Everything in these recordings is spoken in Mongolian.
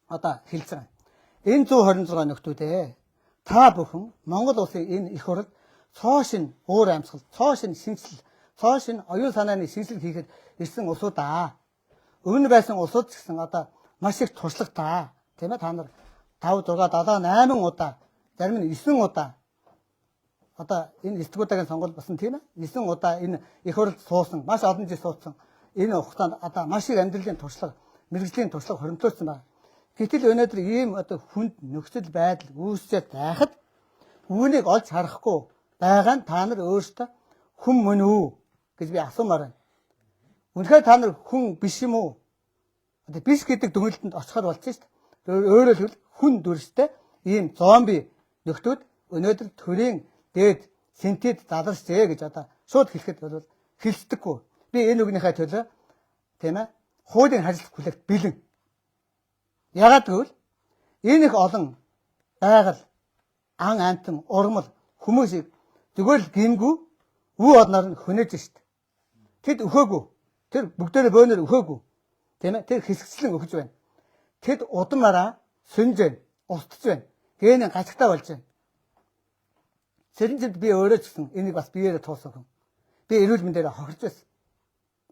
одоо хэлж байгаа. Энэ 126 нөхдүүдээ та бүхэн Монгол улсын энэ их хурд цоо шин уур амьсгал, цоо шин шинжлэл, цоо шин оюун санааны шинжлэл хийхэд ирсэн улсуудаа. Өмнө байсан улсууд ч гэсэн одоо маш их туршлагатай. Тийм ээ, та нар 5, 6, 7, 8 удаа, зарим нь 9 удаа одоо энэ 9 удаагийн сонгуул басан тийм ээ. 9 удаа энэ их хурд суусан, маш олон жил суудсан. Энэ хугацаанд одоо маш их амьдралын туршлага, мэрэгжлийн туршлага хоримтлуулсан байна. Гэтэл өнөөдөр ийм одоо хүнд нөхцөл байдал үүсчээд байхад үүнийг олж харахгүй байгаа нь та нар өөрсдөө хүн мөн үү гэж би асуумаар байна. Үнэхээр та нар хүн биш юм уу? Одоо биш гэдэг дүгнэлтэнд очиход болж шít. Өөрөөр хэлбэл хүн дүрстэй ийм зомби нөхдүүд өнөөдөр төрийн дээд синтед заларчээ гэж одоо шууд хэлэхэд бол хэлцдэггүй. Би энэ үгнийхээ төлөө тийм ээ хуулийн хариуцлага хүлээх бэлэн. Ягаад гэвэл энэ их олон байгаль, ан амтан, ургамал хүмүүсийг зүгээр л гимгүү үе одноор нь хөнөөж шít. Тэд өхөөгүй. Тэр бүгдээрээ бөөнөр өхөөгүй. Тийм ээ тэр хэсэгчлэн өгж байна. Тэд удамаараа сүнж байна, устж байна. Гэнэ гацгтаа болж байна. Сэрэнжид би өөрөө ч гэсэн энийг бас биеэрээ туулсан хүн. Би эрүүл мэндээр хохирч байсан.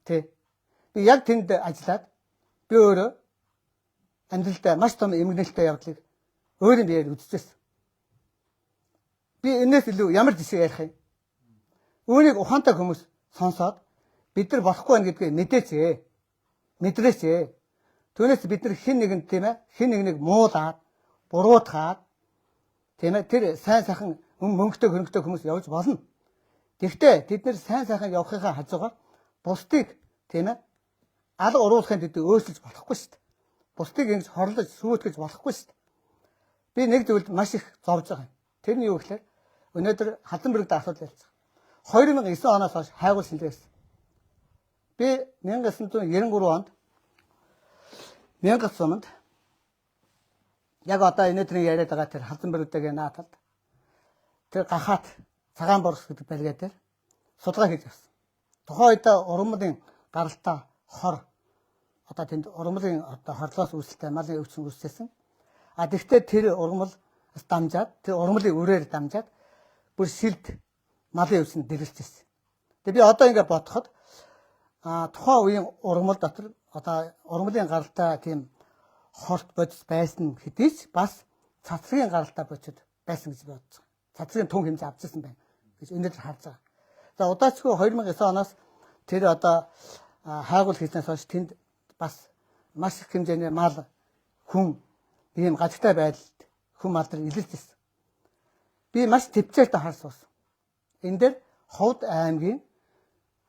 Тэ. Би яг тэнд ажиллаад би өөрөө амьдралдаа маш том эмгэнэлтэй явдлыг өөрийн биеэр үзчихсэн. Би энэс илүү ямар жишээ ярих юм? Үүнийг ухаантай хүмүүс сонсоод бид нар болохгүй байна гэдгийг мэдээчээ. Мэдрээчээ. Түүнээс бид нар хэн нэгэнд тийм ээ хэн нэгнийг муулаад, буруутгаад тийм ээ тэр сайн сайхан мөнгөтэй хөрөнгөтэй хүмүүс явж болно. Гэхдээ тэд нар сайн сайхан явахынхаа хажуугаар бусдыг тийм ээ алга уруулахын төдий өөрчилж болохгүй шүү дээ. Бусдыг ингэж хорлож сүйтгэж болохгүй шүү дээ. Би нэг зүйлд маш их зовж байгаа юм. Тэр нь юу гэхээр өнөөдөр Халданбирэгт асуудал ярьж байгаа. 2009 оноос хойш хайгуул шинжилгээсэн. Би 1993 онд Мянгат суманд яг одоо өнөөдрийн яриад байгаа тэр Халданбирэгтэйгээ нааталд тэр гахаат цагаан борс гэдэг байлгаа дээр судалгаа хийж явсан. Тухайн үед ургамлын гаралтай хор одоо тэнд ургамлын одоо хорлоос үүсэлтэй малын өвчин үүссэн. А тэгвэл тэр ургамл дамжаад тэр ургамлын үрээр дамжаад бүр шилд малын өвчин дэлгэрчээсэн. Тэгээ би одоо ингээд бодоход тухайн үеийн ургамл дотор одоо ургамлын гаралтай тийм хорт бодис байсан хэдий ч бас цацрын гаралтай бодис байсан гэж бодож байгаа. Цацрын тун хэмжээ авчихсан байна гэж өнөөдөр харж байгаа. За удаачгүй 2009 оноос тэр одоо хайгуул хийснээс хойш тэнд бас маш их хэмжээний мал хүн ийм гажигтай байдалд хүн мал нар илэрч ирсэн. Би маш төвчээртэй харсан. Энэ дээр Ховд аймгийн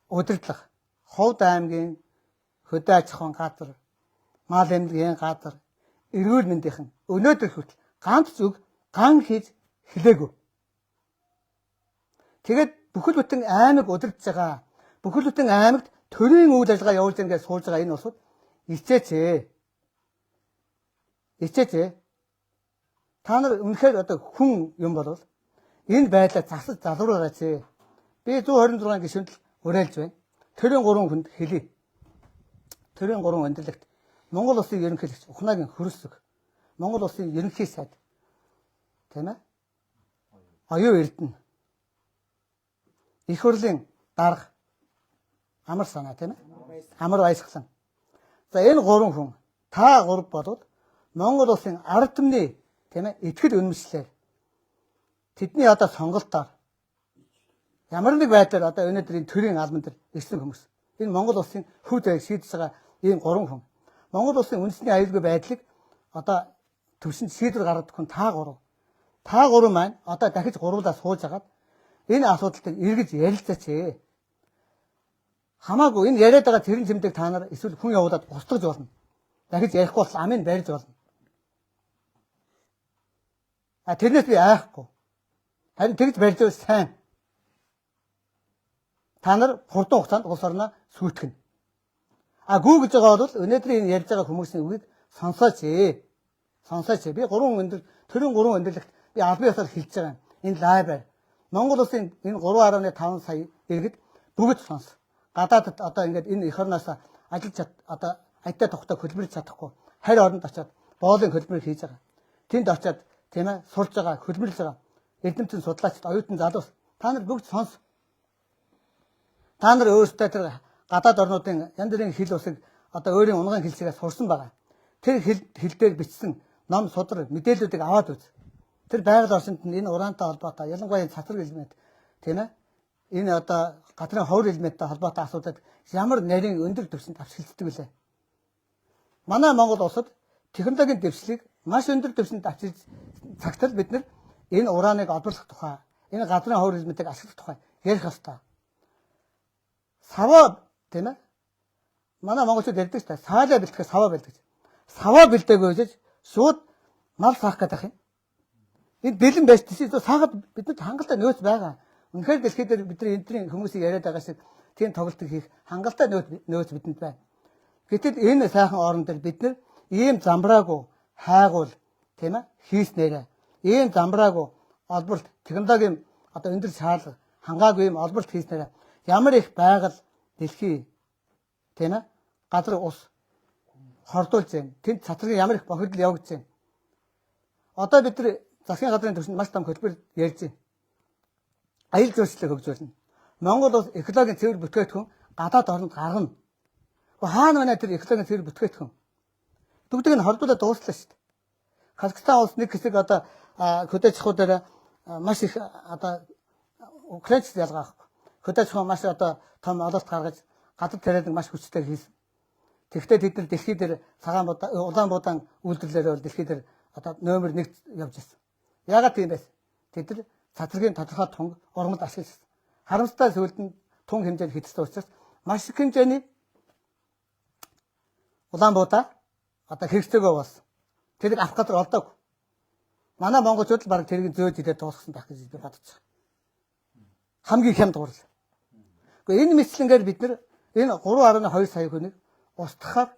удирдлага, Ховд аймгийн хөдөө аж ахуйн газар, мал эмнэлгийн газар, эрүүл мэндийнхэн өнөөдөр хүртэл ганц зүг ган хийж хэлээгүй. Тэгээд бүхэл бүтэн аймаг удирдах байгаа. Бүхэл бүтэн аймагт төрийн үйл ажиллагаа явуулж байгаа суулж байгаа энэ улсууд ичээчээ. Ичээчээ. Та нар үнэхээр одоо хүн юм бол энэ байдлаа засаж залруулаач. Би 126 гишүүнэл уриалж байна. Төрийн 3 хүнд хэлье. Төрийн 3 өндөрлөгт Монгол улсын ерөнхийлөгч Ухнагийн хөрөлсөг, Монгол улсын ерөнхий сайд тийм ээ? Оюун эрдэнэ. Их хурлын дарга амар санаа тийм ээ? Амар баясгалан. За энэ 3 хүн та 3 болоод Монгол улсын ард түмний тийм ээ итгэл үнэмшлэр тэдний одоо сонголтоор ямар нэг байдлаар одоо өнөөдрийн төрийн албан дээр ирсэн хүмүүс. Энэ Монгол улсын хөв заяаг шийдэж байгаа ийм 3 хүн. Монгол улсын үндэсний аюулгүй байдлыг одоо төвшөнд шийдвэр гаргадаг хүн та 3. Та 3 маань одоо дахиж гурвуулаа сууж агаад энэ асуудал дээр эргэж ярилцаач. Хамаагүй энэ яриад байгаа тэрэн зэмдэг та нар эсвэл хүн явуулаад устгаж болно. Дахиж ярихгүй бол амын барьж болно. Тэрнээс би айхгүй. Харин тэгж барьж байвал сайн. Та нар хурдан хугацаанд улс орноо сүйтгэнэ. Гүү гэж байгаа бол өнөөдрийн ярьж байгаа хүмүүсийн үгийг сонсооч. Сонсооч. Би 3 өндөр төрийн 3 өндөрлөгт би албан ёсоор хэлж байгаа юм. Энэ лайваар Монгол улсын энэ 3.5 сая иргэд бүгд сонс. Гадаадд одоо ингээд энэ эх орноос ажиллаж одоо аятаа тухтай хөлбөрж чадахгүй харь оронд очиод боолын хөдөлмөр хийж байгаа. Тэнд очиад тийм ээ сурж байгаа, хөдөлмөрлөж байгаа эрдэмтэн судлаач, оюутан залуус та нар бүгд сонс. Та нар өөрсдөө тэр гадаад орнуудын янз бүрийн хэл усыг одоо өөрийн унган хэлсээр сурсан байгаа. Тэр хэл дээр бичсэн ном судар мэдээллүүдийг аваад үз. Тэр байгаль орчинд энэ ураантай холбоотой ялангуяа цацраг элемент тийм ээ энэ одоо газрын ховор элементтэй холбоотой асуудад ямар нарийн өндөр түвшинд авчилддаг вүлээ. Манай Монгол улсад технологийн дэвшлиг маш өндөр түвшинд авчилж цагтал бид нар энэ урааныг олборлох тухай, энэ газрын ховор элементийг ашиглах тухай ярих ёстой. Саваа тийм ээ манай монголчууд ярьдаг ч та саалаа бэлтгэх саваа бэлдэж. Саваа бэлдээгүй гэж шууд мал саах гэдэг юм. Энэ бэлэн байж тийш сахад бидэнд хангалттай нөөц байгаа. Үнэхээр дэлхийд дээр бидний энэний хүмүүсийг яриад байгаа шиг тийм тоглолтыг хийх хангалттай нөөц бидэнд байна. Гэтэл энэ сайхан орон дээр бид нар ийм замбраагүй хайгуул тийм ээ хийснээрээ ийм замбраагүй олборт технологийн одоо өндөр шаардлага хангаагүй юм олборт хийснээрээ ямар их байгаль дэлхий тийм ээ газар ус хордуулж байна. Тэнд цацрын ямар их бохирдол явагдаж байна. Одоо бид нар засгийн газрын түвшинд маш том хөтөлбөр ярьж байна. Аюул зүйчлэлийг хөгжүүлнэ. Монгол улс экологийн цэвэр бүтээгдэхүүн гадаад орнд гаргана. Хаана байна тэр экологийн цэвэр бүтээгдэхүүн? Бүгдийг нь хордуулаад дууслаа шүү дээ. Казахстан улс нэг хэсэг одоо хөдөөжихүүдээр маш их одоо Украинч ялгаа авахгүй. Хөдөөжих маш одоо том ололт гаргаж гадар тариалан маш хүчтэй хийсэн. Тэгэхдээ тэд нар дэлхий дээр цагаан Улаанбуудаан үйлдвэрлэлээр бол дэлхий дээр одоо номер 1 явж ирсэн. Яагаад тийм бэ? Тэд нар цацрагийн тодорхой тунг урмад ашигласан. Харамсалтай зүйлд нь тунг хэмжээнд хэтэрсэн учраас маш их хэмжээний Улаанбуудаа одоо хэрэгцээгөө болсон. Тэрийг авах газар олдоогүй. Манай монголчууд л баг тэрийг зөөж идээд дуусгасан байх гэж би бодож байгаа. Хамгийн хямд гурал. Гэхдээ энэ мэтлэнгээр бид нар энэ 3.2 сая хүнийг устгахаар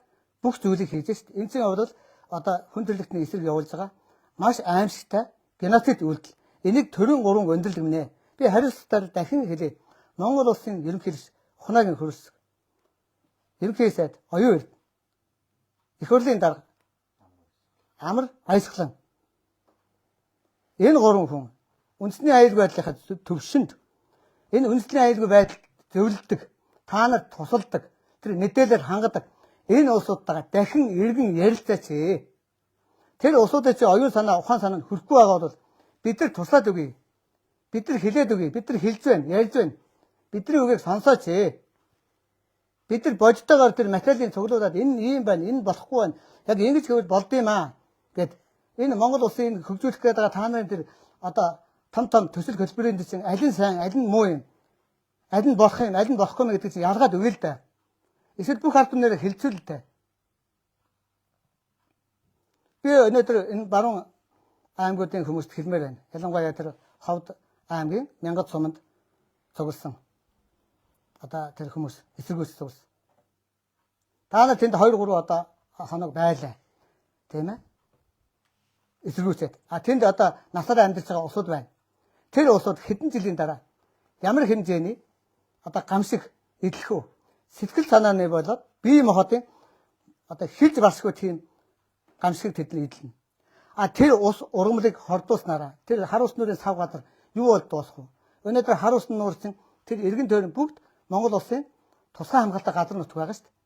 бүх зүйлийг хийж шít. Энэ чинь бол одоо хүн төрөлхтний эсрэг явуулж байгаа маш аимшигтай геноцид үйлдэл. Энийг төрийн 3 өндөрлөг минь. Би хариуцлагатаар дахин хэлье. Монгол улсын ерөнхийлөгч Хунагийн хөрс. Ерөнхий сайд оюун эрд. Их хурлын дарга Амар Баясгалан. Энэ 3 хүн үндэсний аюулгүй байдлынхаа төвшөнд энэ үндэсний аюулгүй байдал зөвлөдөг, та нарт тусалдаг, тэр мэдээлэл хангадаг энэ улсуудтайгаа дахин иргэн ярилцаач. Тэр улсуудад чи оюун санаа, ухаан санаа хүрхгүй байгаа бол бид нар туслаад өгье. Бид нар хэлээд өгье. Бид нар хэлж байна, ярьж байна. Бидний үгийг сонсооч. Бид нар бодтойгоор тэр материалын цуглуулад энэ ийм байна, энэ болохгүй байна. Яг ингэж гэвэл болдгийм аа гэд энэ Монгол улсын хөгжүүлэх гээд байгаа та нарын тэр одоо том төсөл хөтөлбөрийн чинь аль нь сайн, аль нь муу юм. Аль нь болох юм, аль нь болохгүй юм гэдэг чинь ялгаад өгье л да. Эсвэл бүх албан нэрээр хэлцүүл л да. Би өнөөдөр энэ баруун аймагуудын хүмүүст хэлмээр байна. Ялангуяа тэр Ховд аймгийн Мянгат суманд цугласан. Одоо тэр хүмүүс эсэргүүцсэн цугласан. Та нар тэнд 2-3 одоо хоног байлаа. Тийм ээ? Эсэргүүцээд. Тэнд одоо насаараа амьдарч байгаа улсууд байна. Тэр улсууд хэдэн жилийн дараа ямар хэмжээний одоо гамшиг идэлх үү? Сэтгэл санааны болоод бие махбодын одоо хилж барсгүй тийм гамшиг тэдний идэлнэ. Тэр ус ургамлыг хордуулснараа тэр хар ус нуурын сав газар юу бол дуусах вэ? Өнөөдөр хар ус нуур чинь тэр эргэн тойрон бүгд Монгол улсын тусгай хамгаалалтын газар нутг байгаа шүү дээ.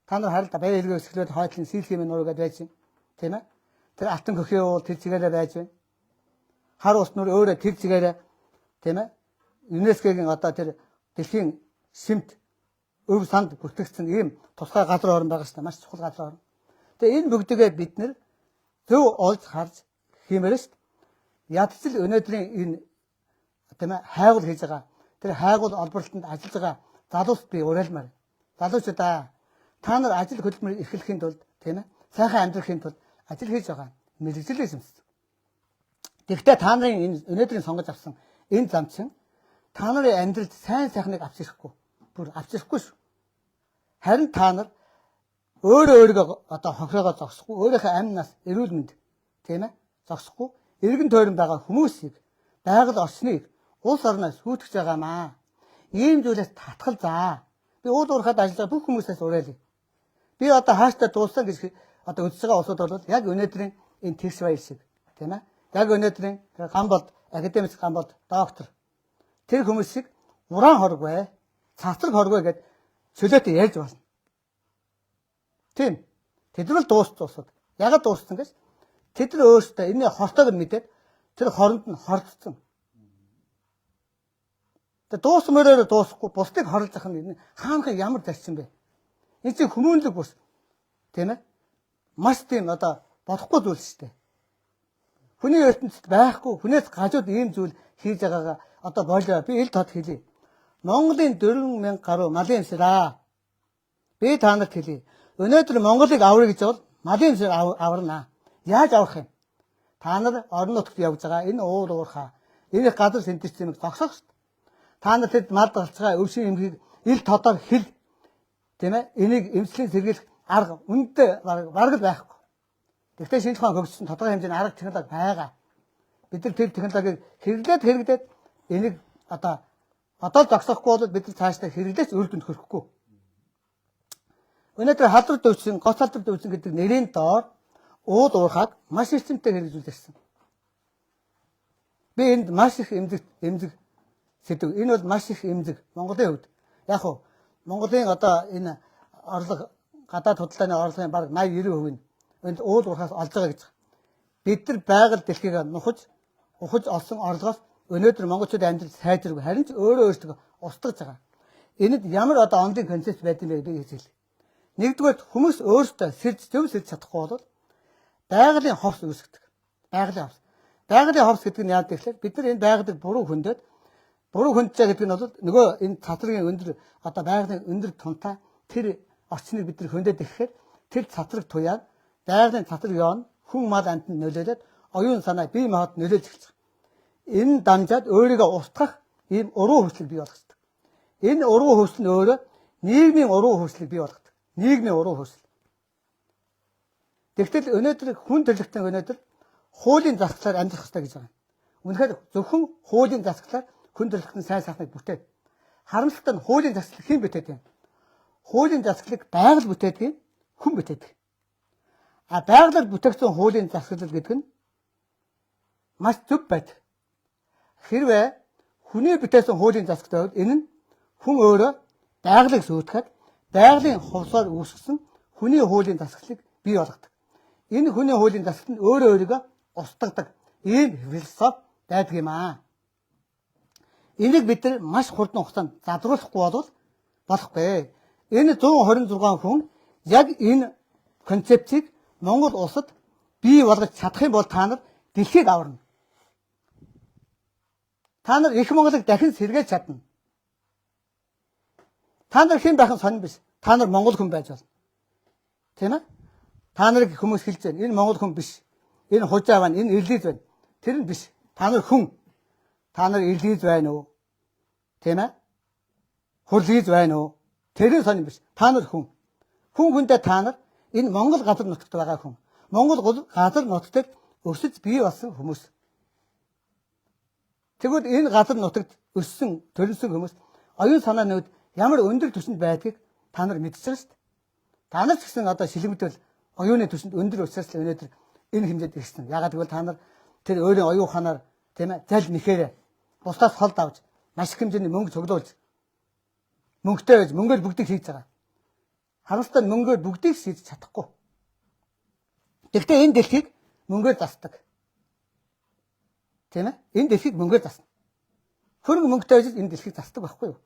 Та нар харалт баяр эргээ өсгөлөд хойтлын сийлхимийн нуургээд байж байна. Тийм ээ? Тэр алтан хөхөө уул тэр чигээрээ байж байна. Хар ус нур өөрөө тэр чигээрээ тийм ээ? ЮНЕСКОгийн одоо тэр дэлхийн шимт өв санд бүртгэгдсэн ийм тусгай газар орн байгаа шүү дээ. Маш чухал газар орн. Тэгээ энэ бүгдгээ бид нэр зөв олж харж хиймээр шүү дээ. Ядчил өнөөдрийн энэ тийм ээ хайгуул хийж байгаа. Тэр хайгуул олборлолтод ажиллаж байгаа залуус би уриалмаар. Залуучуудаа та нар ажил хөдөлмөр эрхлэхийн тулд тийм ээ сайхан амьдрахын тулд ажил хийж байгаа мэрэгжлийн юмс. Тэгэхдээ та нарын энэ өнөөдрийн сонгож авсан энэ зам чинь та нарын амьдралд сайн сайхныг авчирахгүй. Бүр авчирахгүй шүү. Харин та нар өөрийгөө одоо хохироогоо зогсохгүй, өөрийнхөө амь нас, эрүүл мэнд тийм ээ зогсохгүй, эргэн тойрон байгаа хүмүүсийг, байгаль орчныг улс орноос сүйтгэж байгаамаа. Ийм зүйлээс татгал заа. Би уул уурхад ажиллаж байгаа бүх хүмүүсээс уриалъя. Би одоо хааштай дууссан гэж одоо өсөж байгаа улсууд бол яг өнөөдрийн энэ тэгш баяр шиг тийм ээ. Яг өнөөдрийн Гамболд академик Гамболд доктор тэр хүмүүс шиг уран хоргүй, цацраг хоргүй гэд чөлөөтэй ярьж болно. Тийм. Тэд нар дууссан улсууд. Ягаад дууссан гэж? Тэд нар өөрсдөө энэ хортойг мэдээд тэр хоронд нь хордсон. Тэгээ дуусмаараа дуусахгүй бусдыг хорлж ах нь хаанхан ямар зарчим бэ? Энэ чинь хүмүүнлэг бус. Тийм ээ? Маш тийм одоо бодохгүй зүйл шүү дээ. Хүний ертөнцид байхгүй, хүнээс гажууд ийм зүйл хийж байгаагаа одоо болоо. Би ил тод хэлье. Монголын 4,000 гаруй малын эмсраа. Би та нарт хэлье. Өнөөдөр Монголыг аврах гэж бол малын эмсэр аварна. Яаж авах юм? Та нар орон нутагт явж байгаа энэ уур уурхаа, энэ газар сэнтэрчмийг зогсоох шүү дээ. Та нар тэд мал галцгаа өвшин эмхийг ил тодор хэл. Тийм ээ? Энийг эмчлийн сэргийлэх арга үнэтэй бараг л байхгүй. Тэгвэл шинжлэх ухааны хөгжсөн тодорхой хэмжээний арга технологи байгаа. Бид нар тэр технологиг хэрэглээд энийг одоо л зогсоохгүй бол бид нар цаашдаа хэрэглэж үр дүнд хүрэхгүй. Өнөөдөр халдвар дөвчин, гоц халдвар дөвчин гэдэг нэрийн доор ууд уурхаг маш эрчимтэй хэрэгжүүлсэн. Би энд маш их эмзэг сэдв. Энэ бол маш их эмзэг Монголын хувьд. Яг уу Монголын одоо энэ орлого гадаад худалдааны орлогын бараг 80-90% нь энд ууд уурхаас олж байгаа гэж. Бид нар байгаль дэлхийг ухаж олсон орлогоос өнөөдөр монголчуудын амьдрал сайжиргүй харин ч өөртөө устгаж байгаа. Энэд ямар одоо онлын концепт байд юм бэ би хэлээ. Нэгдүгээр хүмүүс өөртөө зөв сэрж чадахгүй бол байгалийн ховс үүсгдэг. Байгалийн ховс гэдэг нь яа гэвэл бид нар энэ байгалыг буруу хөндөж гэдэг нь бол нөгөө энэ цацрагын өндөр одоо байгалийн өндөр тунтаа тэр орчныг бид нар хөндөж ирэхээр тэр цацраг туяад байгалийн цацраг явна хүн мал амтнд нөлөөлөд оюун санаа бие махбод нөлөөлж эхэлж байгаа. Энэ дамжаад өөрийгөө устгах ийм уруу хөвслийг бий болгодог. Энэ уруу хөвсөл нь өөрөө нийгмийн уруу хөвслийг бий болгодог. Нийгмийн уруу хөвсөл. Тэгтэл өнөөдөр хүн төрлөختөнд өнөөдөр хуулийн засаглаар амьдрах хэрэгтэй гэж байгаа. Үнэхээр зөвхөн хуулийн засаглаар хүн төрлөختөнд сайн сайхныг бүтээд. Харамсалтай нь хуулийн засаглал хэн бүтээд юм? Хуулийн засаглалыг байгаль бүтээдэг юм, хүн бүтээдэг. Байгалаар бүтээгдсэн хуулийн засаглал гэдэг нь маш зөв байдаг. Хэрвээ хүний бүтээсэн хуулийн засаглал бол энэ нь хүн өөрөө байгалыг сүйтгэхэд байгалийн хувьсаар үүсгэсэн хүний хуулийн засаглалыг бий болгодог. Энэ хүний хуулийн засаглал нь өөрийгөө устгадаг ийм философи байдаг юм аа. Энийг бид нар маш хурдан хугацаанд задруулахгүй бол болохгүй. Энэ 126 хүн яг энэ концепцийг Монгол улсад бий болгож чадах юм бол та нар дэлхийг аварна. Та нар их Монголыг дахин сэргээж чадна. Та нар хэн байх нь сонирн биш. Та нар монгол хүн байж болно. Тийм ээ? Та нарыг хүмүүс хэлж байна. Энэ монгол хүн биш. Энэ хужаа байна, энэ ирлиз байна. Тэр нь биш. Та нар хүн. Та нар ирлиз байна уу? Тийм ээ? Хурлиз байна уу? Тэр нь сонирн биш. Та нар хүн. Хүндээ та нар энэ Монгол газар нутагт байгаа хүн. Монгол газар нутагт өсөж бий болсон хүмүүс. Тэгвэл энэ газар нутагт өссөн, төрөлсөн хүмүүс оюун санааны үед ямар өндөр түвшинд байдгийг та нар мэдчихэж байгаа шүү дээ. Та нар ч гэсэн одоо шилэмтэл оюуны түвшинд өндөр учраас л өнөөдөр энэ хэмжээд ирсэн. Ягаад гэвэл та нар тэр өөрийн оюун ухаанаар тийм ээ зал нэхээрээ бусдаас холд авч маш их хэмжээний мөнгө цуглуулж мөнгөтэй байж мөнгөөр бүгдийг хийж байгаа. Харамсалтай нь мөнгөөр бүгдийг хийж чадахгүй. Гэхдээ энэ дэлхийг мөнгөөр засдаг. Тийм ээ? Энэ дэлхийг мөнгөөр засна. Хөрөнгө мөнгөтэй байж энэ дэлхийг засдаг байхгүй юу?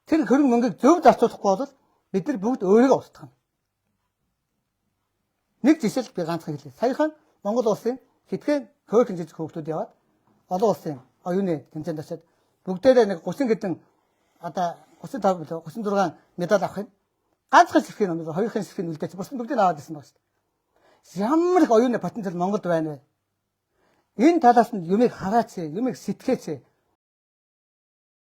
Тэр хөрөнгө мөнгийг зөв зарцуулахгүй бол бид нар бүгд өөрийгөө устгах. Нэг жишээл би ганцхан хэлье. Саяхан Монгол улсын хэдхэн хөөрхөн жижиг хүүхдүүд яваад олон улсын оюуны тэмцээнд очиад бүгдээрээ нэг 30 гэдэн одоо 35 36 медаль авах юм. Ганцхан ширхэг юм. Хоёрхан ширхэг үлдээч. Бус бүгдийг аваад ирсэн байна шүү дээ. Ямар их оюуны потенциал Монголд байна вэ? Энэ талаас нь юмыг хараач, юмыг сэтгэгээч.